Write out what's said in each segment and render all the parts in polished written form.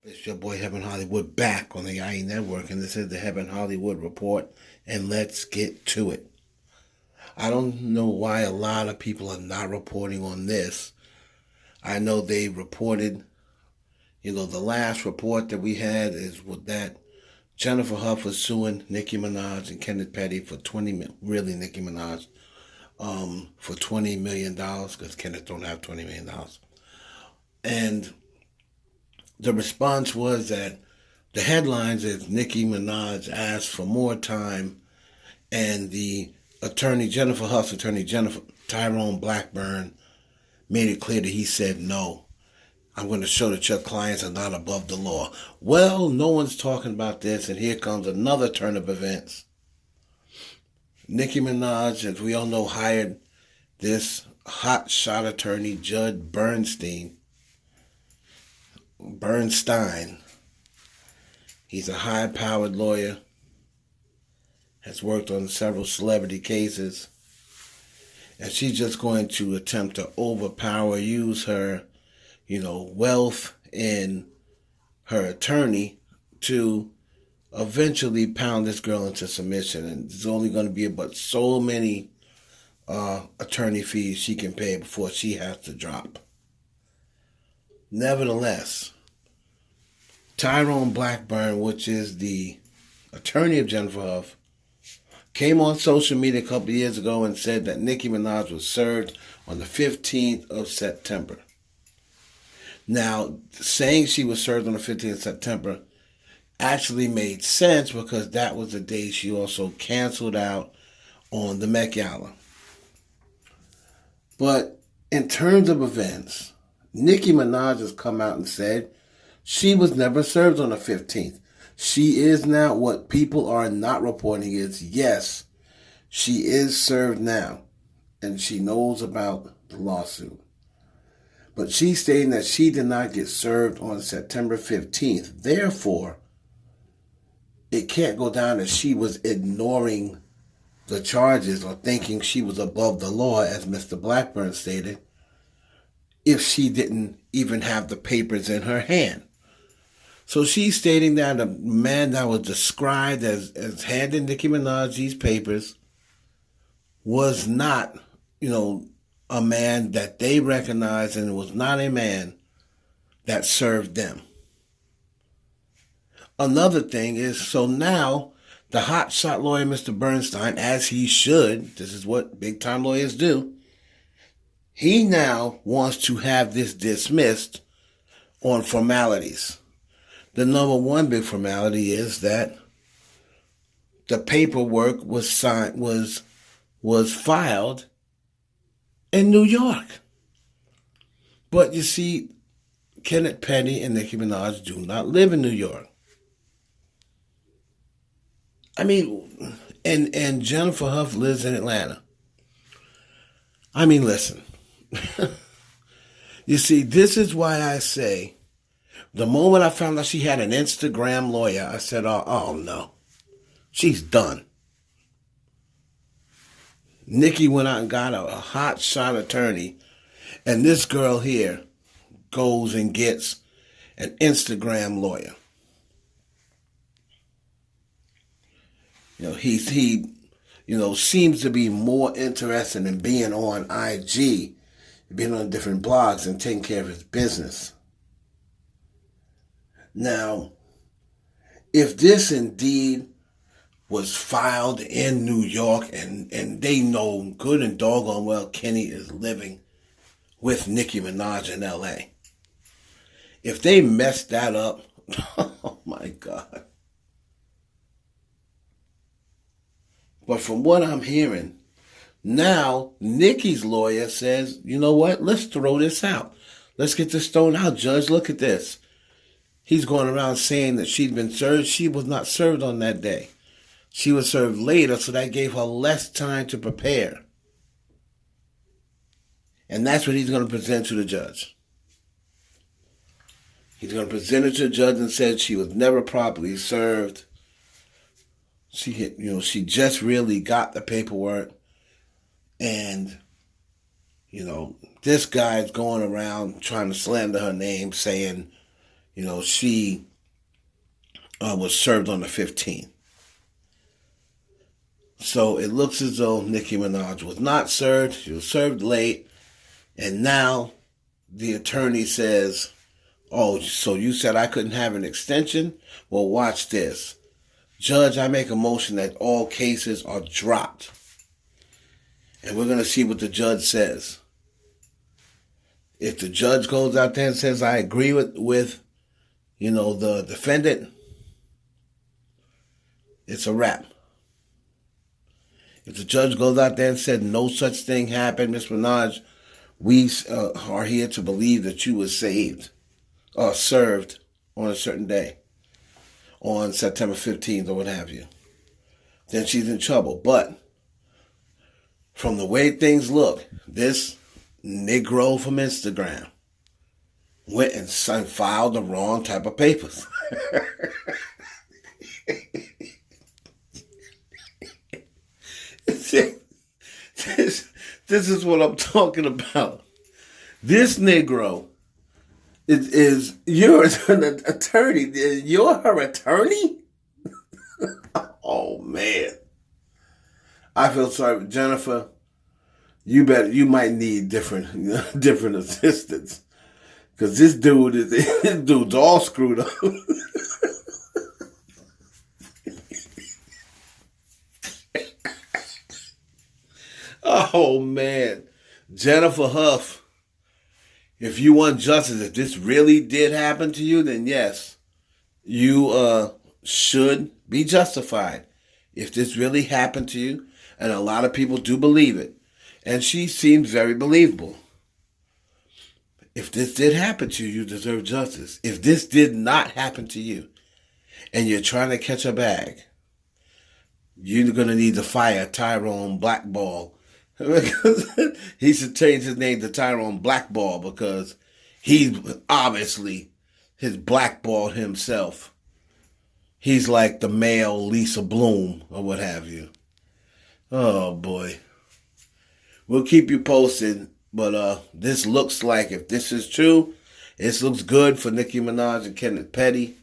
It's your boy Heaven Hollywood back on the IE Network, and this is the Heaven Hollywood Report, and let's get to it. I don't know why a lot of people are not reporting on this. I know they reported, the last report that we had is with that Jennifer Huff was suing Nicki Minaj and Kenneth Petty for really Nicki Minaj, for $20 million because Kenneth don't have $20 million. And the response was that the headlines is Nicki Minaj asked for more time, and the Jennifer Huff's attorney, Tyrone Blackburn, made it clear that he said no. I'm going to show that your clients are not above the law. Well, no one's talking about this, and here comes another turn of events. Nicki Minaj, as we all know, hired this hot shot attorney, Judge Bernstein. He's a high-powered lawyer, has worked on several celebrity cases, and she's just going to attempt to use her, wealth in her attorney to eventually pound this girl into submission. And there's only going to be about so many attorney fees she can pay before she has to drop. Nevertheless, Tyrone Blackburn, which is the attorney of Jennifer Huff, came on social media a couple of years ago and said that Nicki Minaj was served on the 15th of September. Now, saying she was served on the 15th of September actually made sense because that was the day she also canceled out on the Met Gala. But in terms of events, Nicki Minaj has come out and said she was never served on the 15th. She is now, what people are not reporting is, yes, she is served now, and she knows about the lawsuit. But she's stating that she did not get served on September 15th. Therefore, it can't go down as she was ignoring the charges or thinking she was above the law, as Mr. Blackburn stated, if she didn't even have the papers in her hand. So she's stating that a man that was described as handing Nicki Minaj these papers was not, a man that they recognized, and it was not a man that served them. Another thing is, so now the hotshot lawyer, Mr. Bernstein, as he should, this is what big time lawyers do, he now wants to have this dismissed on formalities. The number one big formality is that the paperwork was filed in New York. But you see, Kenneth Petty and Nicki Minaj do not live in New York. I mean, and Jennifer Huff lives in Atlanta. I mean, listen. You see, this is why I say, the moment I found out she had an Instagram lawyer, I said, oh no, she's done. Nicki went out and got a hot shot attorney, and this girl here goes and gets an Instagram lawyer. He seems to be more interested in being on IG, being on different blogs, and taking care of his business. Now, if this indeed was filed in New York, and they know good and doggone well Kenny is living with Nicki Minaj in LA, if they messed that up, oh my God. But from what I'm hearing, now Nicki's lawyer says, you know what, let's throw this out. Let's get this thrown out, Judge. Look at this. He's going around saying that she'd been served. She was not served on that day. She was served later, so that gave her less time to prepare. And that's what he's going to present to the judge. He's going to present it to the judge and said she was never properly served. She just really got the paperwork. And, this guy's going around trying to slander her name, saying, She was served on the 15th. So it looks as though Nicki Minaj was not served. She was served late. And now the attorney says, oh, so you said I couldn't have an extension? Well, watch this. Judge, I make a motion that all cases are dropped. And we're going to see what the judge says. If the judge goes out there and says, I agree with the defendant, it's a wrap. If the judge goes out there and said no such thing happened, Ms. Minaj, we are here to believe that you were served on a certain day, on September 15th or what have you, then she's in trouble. But from the way things look, this Negro from Instagram went and filed the wrong type of papers. This is what I'm talking about. This Negro is you're an attorney. You're her attorney? Oh man. I feel sorry, Jennifer. You might need different assistants. Cause this dude's all screwed up. Oh man. Jennifer Huff. If you want justice, if this really did happen to you, then yes, you should be justified. If this really happened to you, and a lot of people do believe it, and she seems very believable. If this did happen to you, you deserve justice. If this did not happen to you, and you're trying to catch a bag, you're going to need to fire Tyrone Blackball. He should change his name to Tyrone Blackball because he's obviously his blackballed himself. He's like the male Lisa Bloom or what have you. Oh boy. We'll keep you posted, but this looks like, if this is true, this looks good for Nicki Minaj and Kenneth Petty.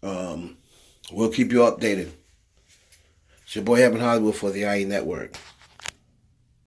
We'll keep you updated. It's your boy Evan Hollywood for the IE Network.